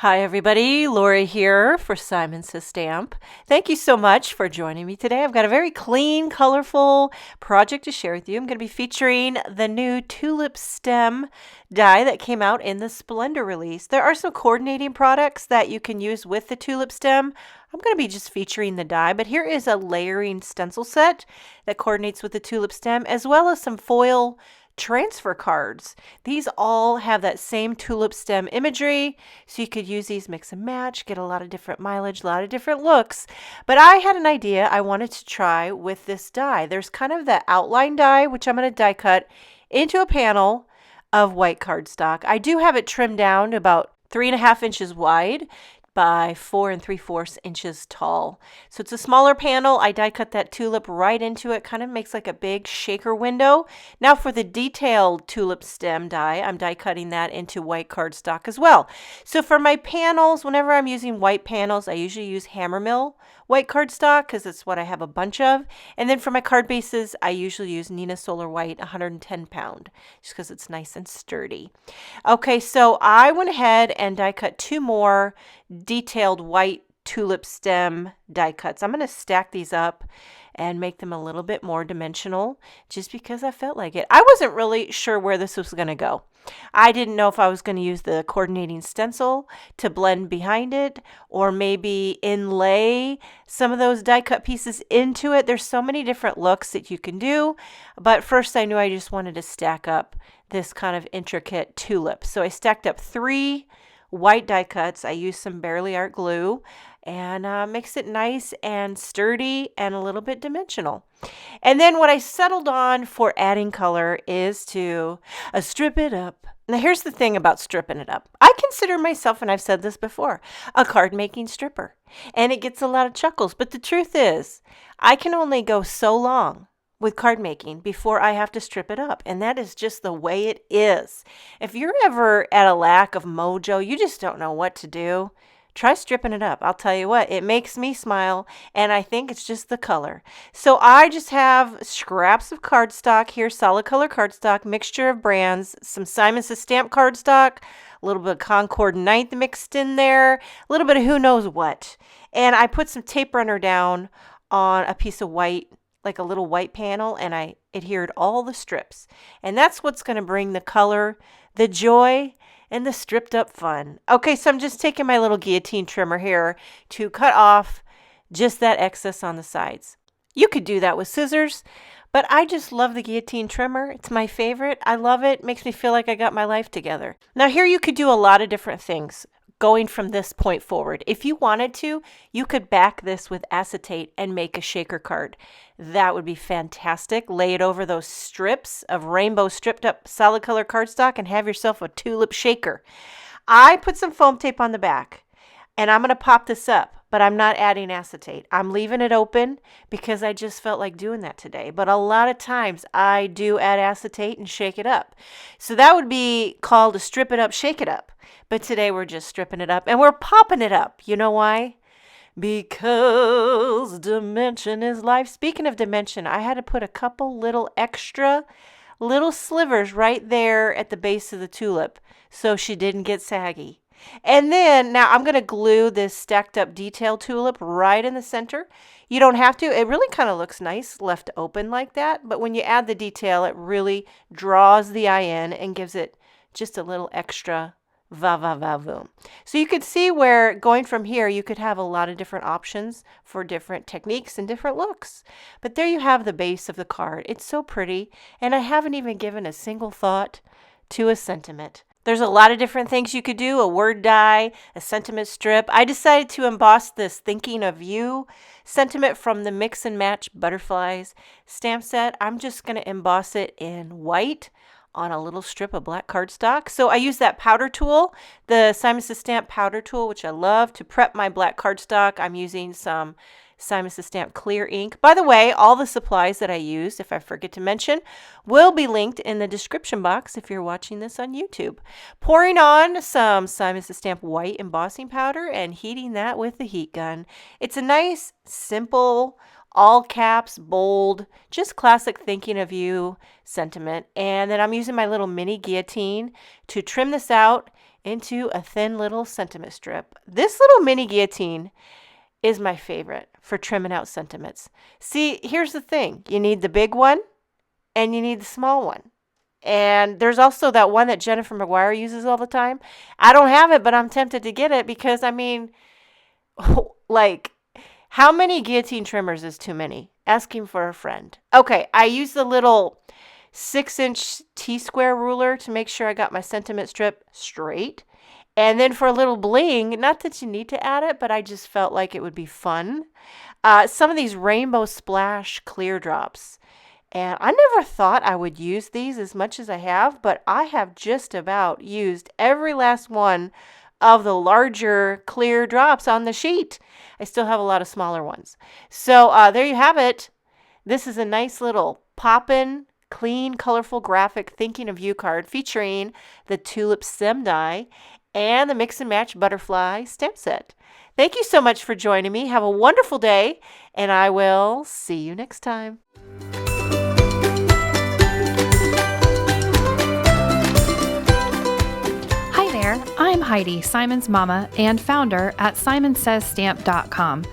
Hi everybody, Lori here for Simon Says Stamp. Thank you so much for joining me today. I've got a very clean, colorful project to share with you. I'm going to be featuring the new Tulip stem die that came out in the Splendor release. There are some coordinating products that you can use with the Tulip stem. I'm going to be just featuring the die, but here is a layering stencil set that coordinates with the Tulip stem, as well as some foil transfer cards. These all have that same tulip stem imagery, so you could use these mix and match, get a lot of different mileage, a lot of different looks. But I had an idea I wanted to try with this die. There's kind of the outline die, which I'm going to die cut into a panel of white cardstock. I do have it trimmed down to about 3.5 inches wide by 4 3/4 inches tall. So it's a smaller panel. I die cut that tulip right into it, kind of makes like a big shaker window. Now for the detailed tulip stem die, I'm die cutting that into white cardstock as well. So for my panels, whenever I'm using white panels, I usually use Hammermill white cardstock because it's what I have a bunch of. And then for my card bases, I usually use Neenah Solar White 110 pound just because it's nice and sturdy. Okay, so I went ahead and die cut 2 more detailed white tulip stem die cuts. I'm going to stack these up and make them a little bit more dimensional just because I felt like it. I wasn't really sure where this was going to go. I didn't know if I was going to use the coordinating stencil to blend behind it or maybe inlay some of those die cut pieces into it. There's so many different looks that you can do, but first I knew I just wanted to stack up this kind of intricate tulip. So I stacked up 3 white die cuts. I used some Barely Art glue and makes it nice and sturdy and a little bit dimensional. And then what I settled on for adding color is to strip it up. Now here's the thing about stripping it up. I consider myself, and I've said this before, a card making stripper, and it gets a lot of chuckles. But the truth is, I can only go so long with card making before I have to strip it up. And that is just the way it is. If you're ever at a lack of mojo, you just don't know what to do, try stripping it up. I'll tell you what, it makes me smile, and I think it's just the color. So I just have scraps of cardstock here, solid color cardstock, mixture of brands, some Simon Says Stamp cardstock, a little bit of Concord 9th mixed in there, a little bit of who knows what. And I put some tape runner down on a piece of white, like a little white panel, and I adhered all the strips. And that's what's going to bring the color, the joy, and the stripped up fun. Okay, so I'm just taking my little guillotine trimmer here to cut off just that excess on the sides. You could do that with scissors, but I just love the guillotine trimmer. It's my favorite. I love it. It makes me feel like I got my life together. Now here you could do a lot of different things going from this point forward. If you wanted to, you could back this with acetate and make a shaker card. That would be fantastic. Lay it over those strips of rainbow stripped up solid color cardstock and have yourself a tulip shaker. I put some foam tape on the back and I'm going to pop this up, but I'm not adding acetate. I'm leaving it open because I just felt like doing that today. But a lot of times I do add acetate and shake it up. So that would be called a strip it up, shake it up. But today we're just stripping it up and we're popping it up. You know why? Because dimension is life. Speaking of dimension, I had to put a couple little extra little slivers right there at the base of the tulip so she didn't get saggy. And then now I'm going to glue this stacked up detail tulip right in the center. You don't have to. It really kind of looks nice left open like that. But when you add the detail, it really draws the eye in and gives it just a little extra va-va-va-voom. So you could see where going from here, you could have a lot of different options for different techniques and different looks. But there you have the base of the card. It's so pretty. And I haven't even given a single thought to a sentiment. There's a lot of different things you could do, a word die, a sentiment strip. I decided to emboss this Thinking of You sentiment from the Mix and Match Butterflies stamp set. I'm just going to emboss it in white on a little strip of black cardstock. So I use that powder tool, the Simon Says Stamp powder tool, which I love to prep my black cardstock. I'm using some Simon Says Stamp clear ink. By the way, all the supplies that I used, if I forget to mention, will be linked in the description box if you're watching this on YouTube. Pouring on some Simon Says Stamp white embossing powder and heating that with the heat gun. It's a nice, simple, all caps, bold, just classic Thinking of You sentiment. And then I'm using my little mini guillotine to trim this out into a thin little sentiment strip. This little mini guillotine is my favorite for trimming out sentiments. See, here's the thing. You need the big one and you need the small one. And there's also that one that Jennifer McGuire uses all the time. I don't have it, but I'm tempted to get it because, I mean, like, how many guillotine trimmers is too many? Asking for a friend. Okay, I use the little 6-inch T-square ruler to make sure I got my sentiment strip straight. And then for a little bling, not that you need to add it, but I just felt like it would be fun. Some of these rainbow splash clear drops. And I never thought I would use these as much as I have, but I have just about used every last one of the larger clear drops on the sheet. I still have a lot of smaller ones. So there you have it. This is a nice little poppin', clean, colorful graphic Thinking of You card featuring the Tulip stem die and the Mix and Match Butterfly stamp set. Thank you so much for joining me. Have a wonderful day, and I will see you next time. Hi there, I'm Heidi, Simon's mama and founder at simonsaysstamp.com.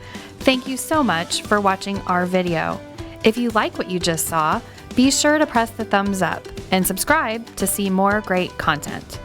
Thank you so much for watching our video. If you like what you just saw, be sure to press the thumbs up and subscribe to see more great content.